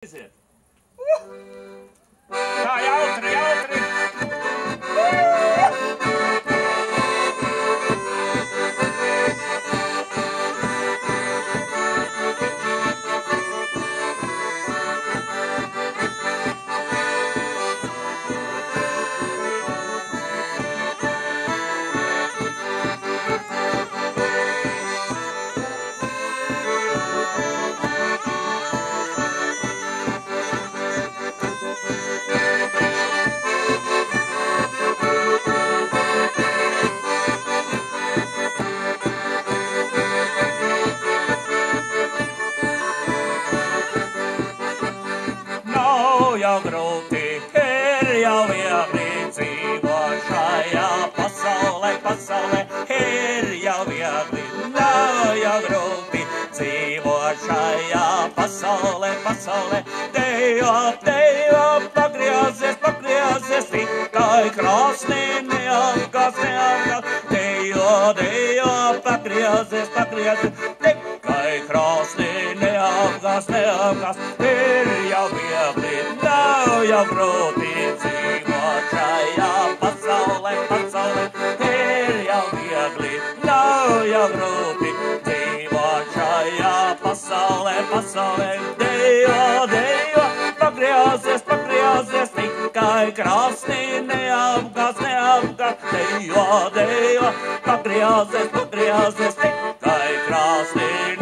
Aiziet! Tā jautri, jautri! Jau grūti, ir jau viegli dzīvot šajā pasaulē, ir jau viegli, nav jau grūti dzīvot šajā pasaulē, Dejo, pagriezies, tikai krāsnī neapgāz, Dejo, pagriezies, tikai krāsnī neapgāz, ir jau viegli. Nav jau grūti dzīvot šajā pasaulē, ir jau viegli, nav jau grūti dzīvot šajā pasaulē, Dejo, pagriezies, tikai krāsnī neapgāz, Dejo, pagriezies, tikai krāsnī